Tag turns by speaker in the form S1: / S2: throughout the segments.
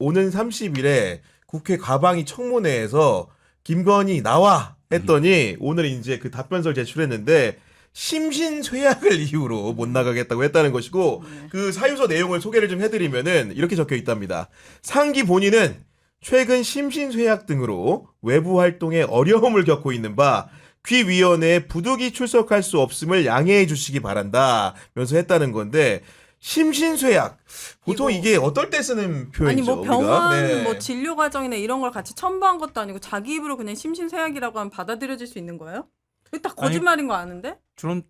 S1: 오는 30일에 국회 과방위 청문회에서 김건희 나와 했더니 오늘 이제 그 답변서를 제출했는데 심신쇠약을 이유로 못 나가겠다고 했다는 것이고 그 사유서 내용을 소개를 좀 해드리면은 이렇게 적혀 있답니다. 상기 본인은 최근 심신쇠약 등으로 외부 활동에 어려움을 겪고 있는 바 귀위원회에 부득이 출석할 수 없음을 양해해 주시기 바란다면서 했다는 건데 심신쇠약 보통 이게 어떨 때 쓰는 표현이죠?
S2: 아니 뭐 병원
S1: 네.
S2: 뭐 진료 과정이나 이런 걸 같이 첨부한 것도 아니고 자기 입으로 그냥 심신쇠약이라고 하면 받아들여질 수 있는 거예요? 이거 다 거짓말인 거 아는데?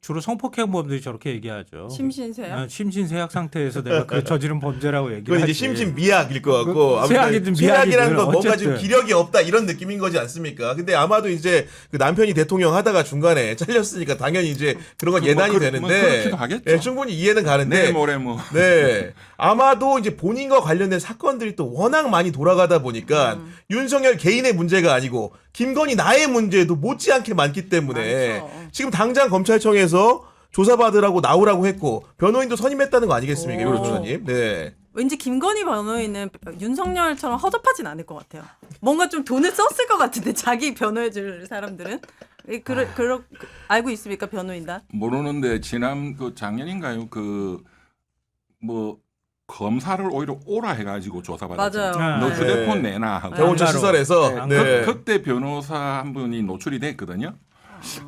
S3: 주로 성폭행범들이 저렇게 얘기하죠.
S2: 심신쇠약?
S3: 심신쇠약 상태에서 내가 그 저지른 범죄라고 얘기를
S1: 그건 이제
S3: 하지.
S1: 심신미약일 것 같고 아무튼
S3: 쇠약이든
S1: 쇠약이라는
S3: 미약이든
S1: 건 뭔가 좀
S3: 어쨌든.
S1: 기력이 없다 이런 느낌인 거지 않습니까? 근데 아마도 이제 그 남편이 대통령 하다가 중간에 잘렸으니까 당연히 이제 그런 건 예단이 되는데
S4: 그렇기도 하겠죠.
S1: 예, 충분히 이해는 가는데
S4: 내일 모레 뭐
S1: 네. 아마도 이제 본인과 관련된 사건들이 또 워낙 많이 돌아가다 보니까 윤석열 개인의 문제가 아니고 김건희 나의 문제도 못지않게 많기 때문에
S2: 많죠.
S1: 지금 당장 검찰청에서 조사받으라고 나오라고 했고 변호인도 선임했다는 거 아니겠습니까?
S2: 오.
S1: 변호사님. 네.
S2: 왠지 김건희 변호인은 윤석열처럼 허접하진 않을 것 같아요. 뭔가 좀 돈을 썼을 것 같은데 자기 변호해줄 사람들은 알고 있습니까 변호인단?
S4: 모르는데 지난 그 작년인가요? 그 뭐 검사를 오히려 오라 해가지고 조사받았잖아요.
S2: 맞아요.
S4: 너
S3: 네.
S4: 휴대폰 내놔 하고.
S1: 경호처
S3: 네.
S1: 시설에서 네.
S4: 그때 변호사 한 분이 노출이 됐거든요.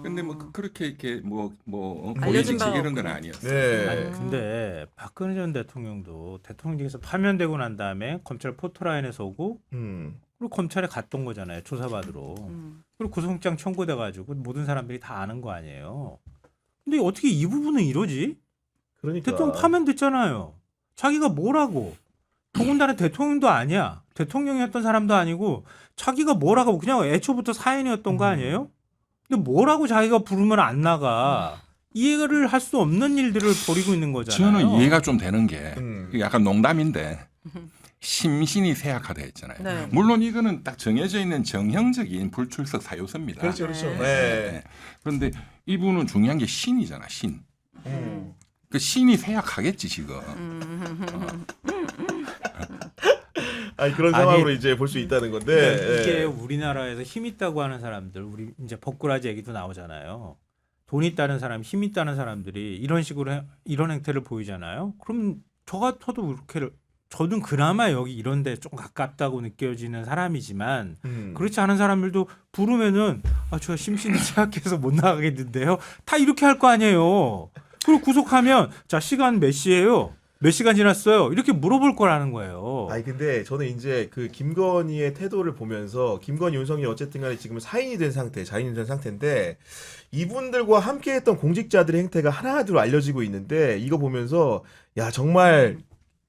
S4: 근데 뭐 그렇게 이렇게 뭐
S2: 알려진
S4: 고위직식
S2: 바가
S4: 이런 건 아니었어요.
S1: 네.
S3: 아니, 근데 박근혜 전 대통령도 대통령직에서 파면되고 난 다음에 검찰 포토라인에서 오고 그리고 검찰에 갔던 거잖아요. 조사받으러. 그리고 구속영장 청구돼가지고 모든 사람들이 다 아는 거 아니에요. 근데 어떻게 이 부분은 이러지?
S1: 그러니까.
S3: 대통령 파면됐잖아요. 자기가 뭐라고? 더군다나 대통령도 아니야. 대통령이었던 사람도 아니고 자기가 뭐라고 그냥 애초부터 사인이었던 거 아니에요? 근데 뭐라고 자기가 부르면 안 나가? 이해를 할 수 없는 일들을 벌이고 있는 거잖아요.
S4: 저는 이해가 좀 되는 게 약간 농담인데 심신이 쇠약하다 했잖아요.
S2: 네.
S4: 물론 이거는 딱 정해져 있는 정형적인 불출석 사유서입니다.
S1: 그렇죠, 그렇죠.
S2: 네.
S1: 네.
S4: 그런데 이분은 중요한 게 신이잖아, 신. 그 신이 쇠약하겠지 지금.
S1: 아니 그런
S3: 아니,
S1: 상황으로 이제 볼 수 있다는 건데.
S3: 그러니까 이게
S1: 예.
S3: 우리나라에서 힘 있다고 하는 사람들, 우리 이제 법꾸라지 얘기도 나오잖아요. 돈 있다는 사람, 힘 있다는 사람들이 이런 식으로 이런 행태를 보이잖아요. 그럼 저 같아도 이렇게 저는 그나마 여기 이런 데 좀 가깝다고 느껴지는 사람이지만 그렇지 않은 사람들도 부르면은 저 심신이 제약해서 못 나가겠는데요. 다 이렇게 할 거 아니에요. 그리고 구속하면 자 시간 몇 시예요? 몇 시간 지났어요? 이렇게 물어볼 거라는 거예요.
S1: 아니 근데 저는 이제 그 김건희의 태도를 보면서 김건희 윤석열 어쨌든 간에 지금 사인이 된 상태, 자인이 된 상태인데 이분들과 함께했던 공직자들의 행태가 하나둘 알려지고 있는데 이거 보면서 야 정말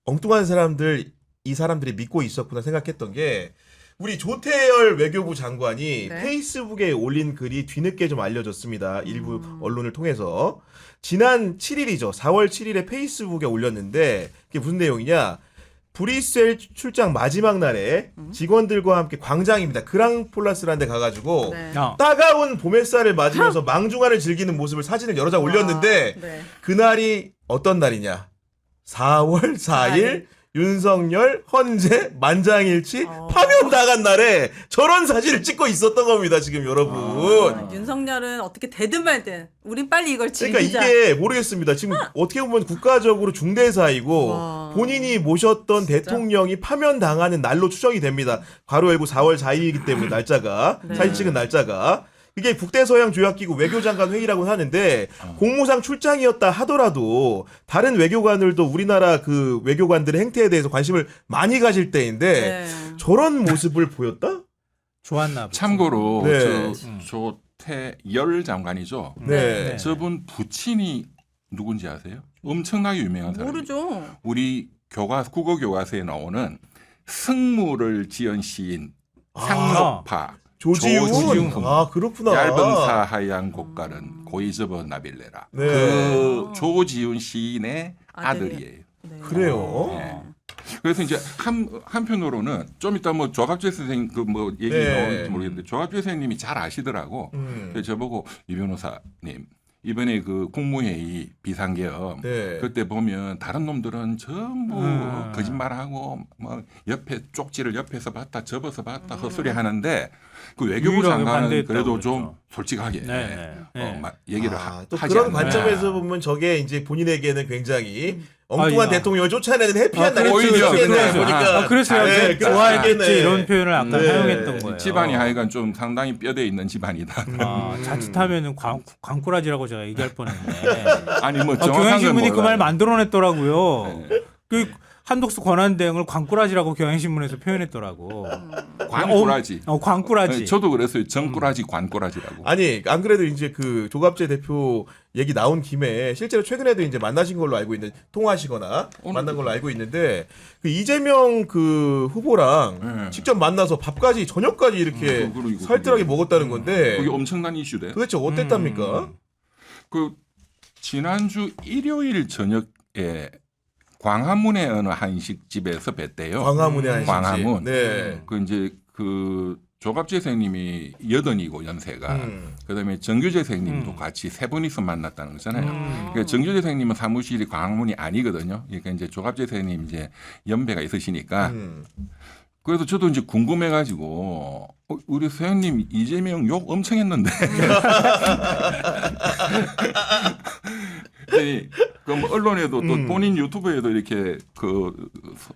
S1: 엉뚱한 사람들 이 사람들이 믿고 있었구나 생각했던 게 우리 조태열 외교부 장관이
S2: 네.
S1: 페이스북에 올린 글이 뒤늦게 좀 알려졌습니다. 일부 언론을 통해서 지난 7일이죠. 4월 7일에 페이스북에 올렸는데 그게 무슨 내용이냐? 브뤼셀 출장 마지막 날에 직원들과 함께 광장입니다. 그랑폴라스라는 데 가가지고
S2: 네.
S1: 따가운 봄 햇살을 맞으면서 망중화를 즐기는 모습을 사진을 여러 장 올렸는데
S2: 네.
S1: 그날이 어떤 날이냐? 4월 4일 윤석열 헌재 만장일치 파면 나간 날에 저런 사진을 찍고 있었던 겁니다. 지금 여러분.
S2: 윤석열은 어떻게 되든 말든 우린 빨리 이걸
S1: 그러니까
S2: 즐기자.
S1: 이게 모르겠습니다. 지금 어떻게 보면 국가적으로 중대사이고
S2: 와.
S1: 본인이 모셨던 대통령이 파면 당하는 날로 추정이 됩니다. 괄호 열고 4월 4일이기 때문에 날짜가
S2: 네.
S1: 사진 찍은 날짜가 이게 북대서양 조약기구 외교장관 회의라고 하는데 공무상 출장이었다 하더라도 다른 외교관들도 우리나라 그 외교관들의 행태에 대해서 관심을 많이 가질 때인데
S2: 네.
S1: 저런 모습을 보였다?
S3: 좋았나 보죠.
S4: 참고로
S1: 네.
S4: 조태열 장관이죠.
S1: 네.
S4: 저분 부친이 누군지 아세요? 엄청나게 유명한 사람.
S2: 모르죠.
S4: 우리 국어 교과서에 나오는 승무를 지은 시인 상록파.
S1: 조지훈.
S4: 조지훈.
S1: 아 그렇구나.
S4: 얇은 사 하얀 곡갈은 고이 접어 나빌레라.
S1: 네.
S4: 그 조지훈 시인의
S2: 아들이에요.
S4: 아들이에요.
S2: 네.
S1: 그래요.
S4: 네. 그래서 이제 한편으로는 좀 이따 뭐 조갑재 선생님 그 뭐 얘기
S1: 네.
S4: 나올지 모르겠는데 조갑재 선생님이 잘 아시더라고. 그래서 저보고 이 변호사님 이번에 그 국무회의 비상계엄
S1: 네.
S4: 그때 보면 다른 놈들은 전부 거짓말하고 뭐 옆에 쪽지를 옆에서 봤다 접어서 봤다 헛소리 하는데 그 외교부
S3: 유일하게
S4: 장관은
S3: 반대했다고
S4: 그래도
S3: 그랬죠.
S4: 좀 솔직하게
S3: 네.
S4: 막 얘기를
S1: 또
S4: 하지
S1: 그런
S4: 않나.
S1: 관점에서 보면 저게 이제 본인에게는 굉장히 엉뚱한
S3: 아,
S1: 대통령을 쫓아내는 해피한 날이
S4: 오히려
S1: 보니까
S3: 그래서
S1: 네,
S3: 좋아했겠지 이런 표현을 아까
S1: 네.
S3: 사용했던 거예요.
S4: 집안이 하여간 좀 상당히 뼈대 있는 집안이다.
S3: 자칫하면은 광꾸라지라고 제가 얘기할 뻔했네.
S4: 아니 뭐 정확한 건
S3: 경향신문이 그 말
S4: 몰라요.
S3: 만들어냈더라고요.
S4: 네.
S3: 그 한독수 권한대행을 광꾸라지라고 경향신문에서 표현했더라고.
S4: 관꾸라지.
S3: 광꾸라지.
S4: 네, 저도 그랬어요. 정꾸라지, 관꾸라지라고.
S1: 아니 안 그래도 이제 그 조갑재 대표 얘기 나온 김에 실제로 최근에도 이제 만나신 걸로 알고 있는 통화하시거나 만난 걸로 알고 있는데 그 이재명 그 후보랑
S4: 네.
S1: 직접 만나서 밥까지 저녁까지 이렇게
S4: 그리고
S1: 살뜰하게
S4: 그게-
S1: 먹었다는 건데
S4: 그게 엄청난 이슈돼.
S1: 도대체 어땠답니까?
S4: 그 지난주 일요일 저녁에 광화문의 어느 한식집에서 뵀대요.
S1: 광화문의 한식집.
S4: 광화문.
S1: 네.
S4: 그 이제 그 조갑재 선생님이 여든이고 연세가 그다음에 정규재 선생님도 같이 세 분이서 만났다는 거잖아요. 그러니까 정규재 선생님은 사무실이 광화문이 아니거든요. 그러니까 이제 조갑재 선생님 이제 연배가 있으시니까 그래서 저도 이제 궁금해가지고 우리 선생님 이재명 욕 엄청 했는데 그뭐 언론에도 또 본인 유튜브에도 이렇게 그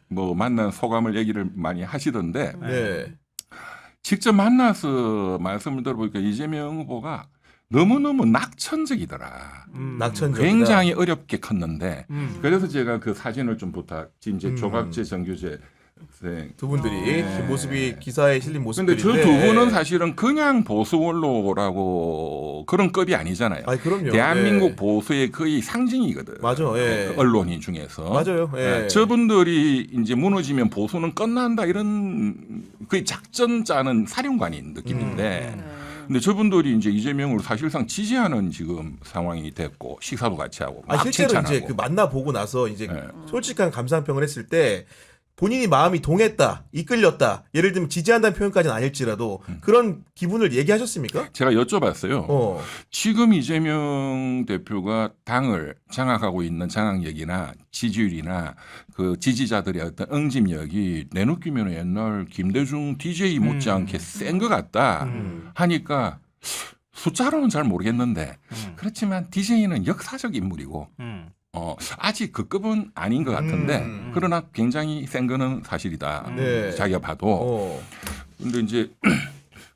S4: 뭐 만난 소감을 얘기를 많이 하시던데
S1: 네.
S4: 직접 만나서 말씀을 들어보니까 이재명 후보가 너무너무 낙천적이더라.
S1: 낙천적.
S4: 굉장히 어렵게 컸는데 그래서 제가 그 사진을 좀 부탁. 이제 조갑재 정규재 선생.
S1: 두 분들이 그 모습이 기사에 실린
S4: 근데
S1: 모습들인데.
S4: 저 두 분은 사실은 그냥 보수 원로라고 그런 급이 아니잖아요.
S1: 아니 그럼요.
S4: 대한민국
S1: 네.
S4: 보수의 거의 상징이거든.
S1: 맞아. 예.
S4: 그 언론인 중에서.
S1: 맞아요. 예.
S4: 저분들이 이제 무너지면 보수는 끝난다 이런 거의 작전 짜는 사령관인 느낌인데. 근데 저분들이 이제 이재명을 사실상 지지하는 지금 상황이 됐고 식사도 같이 하고 막
S1: 실제로
S4: 칭찬하고.
S1: 이제 그 만나 보고 나서 이제
S4: 네.
S1: 솔직한 감상평을 했을 때 본인이 마음이 동했다, 이끌렸다. 예를 들면 지지한다는 표현까지는 아닐지라도 그런 기분을 얘기하셨습니까?
S4: 제가 여쭤봤어요. 지금 이재명 대표가 당을 장악하고 있는 장악력이나 지지율이나 그 지지자들의 어떤 응집력이 내 느낌에는 옛날 김대중 DJ 못지않게 센 것 같다 하니까 숫자로는 잘 모르겠는데 그렇지만 DJ는 역사적 인물이고 아직 그 급은 아닌 것 같은데 그러나 굉장히 센 거는 사실이다.
S1: 네.
S4: 자기가 봐도. 근데 이제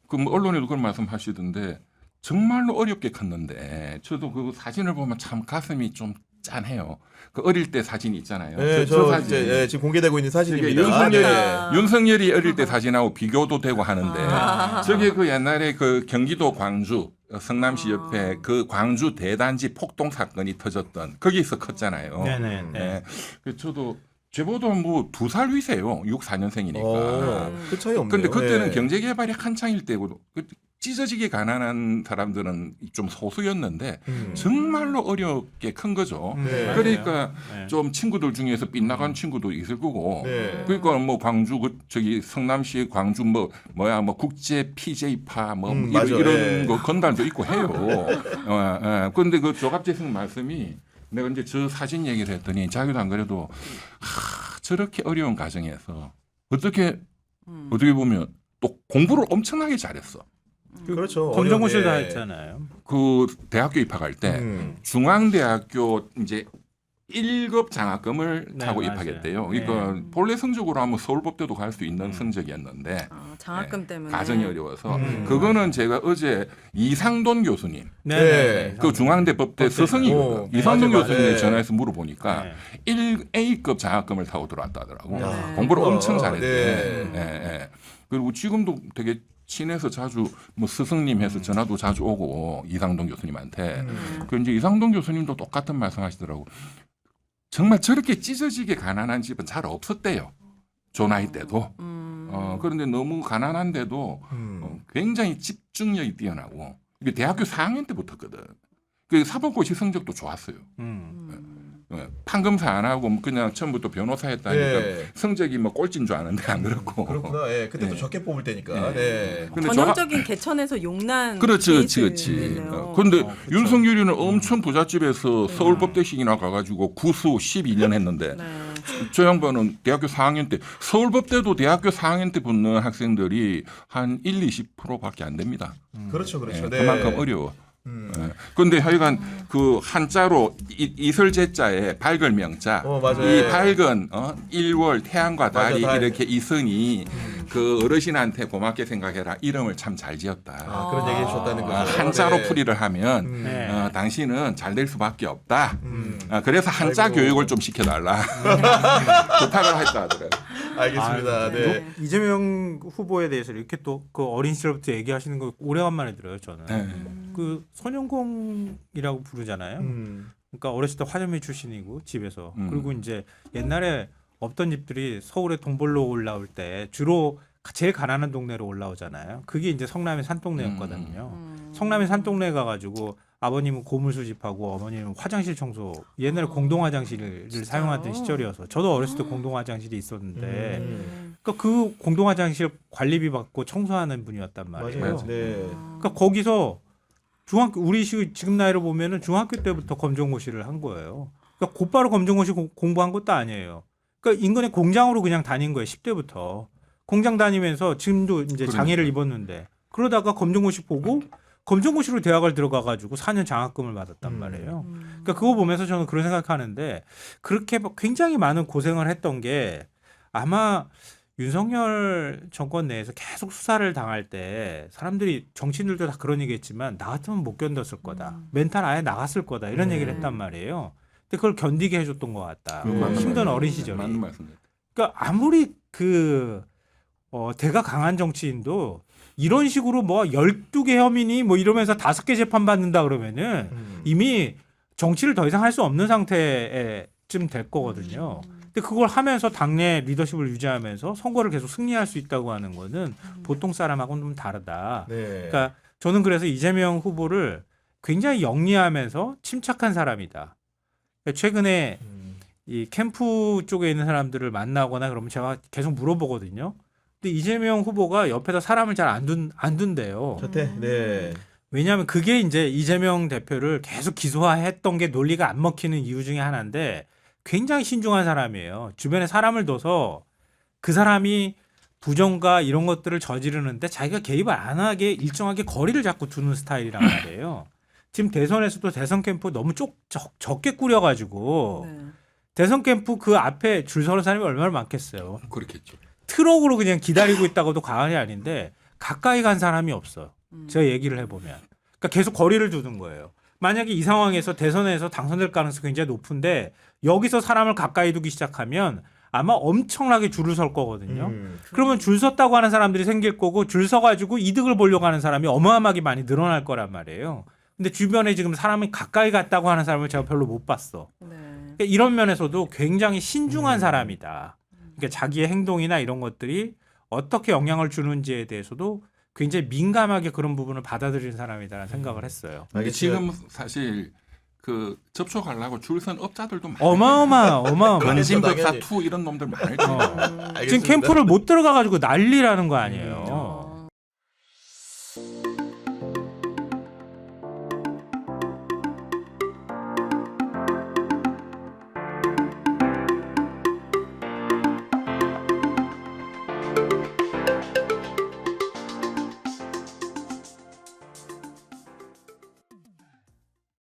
S4: 그 뭐 언론에도 그런 말씀하시던데 정말로 어렵게 컸는데 저도 그 사진을 보면 참 가슴이 좀 짠해요. 그 어릴 때 사진 있잖아요.
S1: 네,
S4: 저
S1: 저
S4: 사진.
S1: 이제 예, 지금 공개되고 있는 사진입니다.
S4: 윤석열이,
S1: 네.
S4: 윤석열이 어릴 때 사진하고 비교도 되고 하는데 저게 그 옛날에 그 경기도 광주 성남시 옆에 그 광주 대단지 폭동 사건이 터졌던 거기서 컸잖아요.
S3: 네네.
S4: 네. 그래서 저도 제보도 뭐 2살 위세요. 64년생이니까.
S1: 그 차이 없네요.
S4: 근데 그때는
S1: 예.
S4: 경제개발이 한창일 때고 찢어지게 가난한 사람들은 좀 소수였는데 정말로 어렵게 큰 거죠.
S1: 네.
S4: 그러니까
S3: 네.
S4: 좀 친구들 중에서 빗나간 친구도 있을 거고.
S1: 네.
S4: 그러니까 뭐 광주 그 저기 성남시 광주 뭐야 뭐 국제 PJ파 뭐
S1: 맞아.
S4: 이런
S1: 예.
S4: 거 건달도 있고 해요. 그런데 그 조갑재 선 말씀이 내가 이제 저 사진 얘기를 했더니 자기도 안 그래도 저렇게 어려운 가정에서 어떻게 보면 또 공부를 엄청나게 잘했어.
S1: 그렇죠.
S3: 검정고시를 다
S1: 어려운, 예.
S3: 했잖아요.
S4: 그 대학교 입학할 때 중앙대학교 이제 1급 장학금을
S3: 네,
S4: 타고
S3: 맞아요.
S4: 입학했대요.
S3: 네.
S4: 그러니까 본래 성적으로 하면 서울법대도 갈 수 있는 성적이었는데
S2: 장학금
S4: 네,
S2: 때문에
S4: 가정이 어려워서 그거는 제가 어제 이상돈 교수님
S1: 네.
S4: 그 중앙대 법대 스승이거든.
S1: 네,
S4: 이상돈
S1: 맞아요.
S4: 교수님에
S1: 네.
S4: 전화해서 물어보니까
S3: 네.
S4: 1A급 장학금을 타고 들어왔다 하더라고.
S2: 야.
S4: 공부를
S1: 우와.
S4: 엄청 잘했대.
S1: 네.
S4: 예, 예. 그리고 지금도 되게 친해서 자주 뭐 스승님 해서 전화도 자주 오고 이상돈 교수님한테. 그 이제 이상돈 교수님도 똑같은 말씀하시더라고. 정말 저렇게 찢어지게 가난한 집은 잘 없었대요. 조 나이 때도. 그런데 너무 가난한데도 굉장히 집중력이 뛰어나고 이게 대학교 4학년 때 붙었거든. 그 사법고시 성적도 좋았어요. 판검사 안 하고 그냥 처음부터 변호사 했다니까
S1: 네.
S4: 성적이 뭐 꼴찌인 줄 아는데 안 그렇고.
S1: 그렇구나. 예, 그때 또
S4: 네.
S1: 적게 뽑을 때니까.
S4: 네.
S1: 네.
S4: 근데
S2: 전형적인 개천에서 용난
S4: 그렇지.
S2: 케이스네요.
S4: 근데
S3: 그렇죠.
S4: 윤석열이는 엄청 부잣집에서 서울법대식이나 가가지고 구수 12년 했는데
S2: 네.
S4: 저 양반은 대학교 4학년 때 서울법대도 대학교 4학년 때 붙는 학생들이 한 1-20%밖에 안 됩니다.
S1: 그렇죠, 그렇죠.
S4: 예,
S1: 네.
S4: 그만큼 어려워. 그런데 하여간 그 한자로 이설제자에 밝을 명자
S1: 맞아요.
S4: 이
S1: 예.
S4: 밝은 1월 태양과 달이
S1: 맞아, 달.
S4: 이렇게 이성이 그 어르신한테 고맙게 생각해라 이름을 참 잘 지었다.
S1: 아, 그런 얘기 해주셨다는 거죠.
S4: 한자로
S1: 네.
S4: 풀이를 하면
S3: 네.
S4: 당신은 잘 될 수밖에 없다. 그래서 한자
S1: 아이고.
S4: 교육을 좀 시켜달라 부탁을 했다 하더라고요.
S1: 알겠습니다.
S3: 아,
S1: 네.
S3: 이재명 후보에 대해서 이렇게 또 그 어린 시절부터 얘기하시는 거 오래간만에 들어요. 저는
S4: 네.
S3: 그 소년공이라고 부르잖아요. 그러니까 어렸을 때 화전미 출신이고 집에서 그리고 이제 옛날에 없던 집들이 서울에 돈 벌러 올라올 때 주로 제일 가난한 동네로 올라오잖아요. 그게 이제 성남의 산동네였거든요. 성남의 산동네 가가지고 아버님은 고물 수집하고 어머님은 화장실 청소 옛날에 공동 화장실을 사용하던 시절이어서 저도 어렸을 때 공동 화장실이 있었는데 그러니까 그 공동 화장실 관리비 받고 청소하는 분이었단 말이에요.
S1: 맞아요. 네.
S3: 그러니까 거기서 중학교 우리 지금 나이로 보면은 중학교 때부터 검정고시를 한 거예요. 그러니까 곧바로 검정고시 공부한 것도 아니에요. 그러니까 인근의 공장으로 그냥 다닌 거예요. 10대부터 공장 다니면서 지금도 이제 장애를 입었는데 그러다가 검정고시 보고 검정고시로 대학을 들어가가지고 4년 장학금을 받았단 말이에요. 그러니까 그거 보면서 저는 그런 생각하는데 그렇게 굉장히 많은 고생을 했던 게 아마 윤석열 정권 내에서 계속 수사를 당할 때 사람들이 정치인들도 다 그런 얘기했지만 나 같으면 못 견뎠을 거다. 멘탈 아예 나갔을 거다. 이런 얘기를 했단 말이에요. 근데 그걸 견디게 해줬던 것 같다. 힘든 어린 시절이.
S4: 맞는 말씀입니다.
S3: 그러니까 아무리 대가 강한 정치인도 이런 식으로 뭐 12개 혐의니 뭐 이러면서 5개 재판 받는다 그러면은 이미 정치를 더 이상 할 수 없는 상태쯤 될 거거든요. 근데 그걸 하면서 당내 리더십을 유지하면서 선거를 계속 승리할 수 있다고 하는 거는 보통 사람하고는 좀 다르다.
S1: 네.
S3: 그러니까 저는 그래서 이재명 후보를 굉장히 영리하면서 침착한 사람이다. 최근에 이 캠프 쪽에 있는 사람들을 만나거나 그러면 제가 계속 물어보거든요. 근데 이재명 후보가 옆에다 사람을 잘 안 둔대요.
S1: 저태. 네.
S3: 왜냐하면 그게 이제 이재명 대표를 계속 기소화했던 게 논리가 안 먹히는 이유 중에 하나인데 굉장히 신중한 사람이에요. 주변에 사람을 둬서 그 사람이 부정과 이런 것들을 저지르는데 자기가 개입을 안 하게 일정하게 거리를 자꾸 두는 스타일이란 말이에요. 지금 대선에서도 대선 캠프 너무 적게 꾸려가지고
S2: 네.
S3: 대선 캠프 그 앞에 줄 서는 사람이 얼마나 많겠어요.
S4: 그렇겠죠.
S3: 트럭으로 그냥 기다리고 있다고도 과언이 아닌데 가까이 간 사람이 없어요. 제가 얘기를 해보면. 그러니까 계속 거리를 두는 거예요. 만약에 이 상황에서 대선에서 당선될 가능성이 굉장히 높은데 여기서 사람을 가까이 두기 시작하면 아마 엄청나게 줄을 설 거거든요. 그러면 줄 섰다고 하는 사람들이 생길 거고 줄 서가지고 이득을 보려고 하는 사람이 어마어마하게 많이 늘어날 거란 말이에요. 근데 주변에 지금 사람이 가까이 갔다고 하는 사람을 제가 별로 못 봤어.
S2: 네.
S3: 그러니까 이런 면에서도 굉장히 신중한 사람이다. 그러니까 자기의 행동이나 이런 것들이 어떻게 영향을 주는지에 대해서도 굉장히 민감하게 그런 부분을 받아들이는 사람이다라는 생각을 했어요.
S4: 근데 지금 사실 그 접촉하려고 줄 선 업자들도 많아요.
S3: 어마어마.
S4: 건진법사
S1: 당연히.
S4: 투 이런 놈들 많을 텐데.
S3: 지금
S1: 알겠습니다.
S3: 캠프를 못 들어가가지고 난리라는 거 아니에요.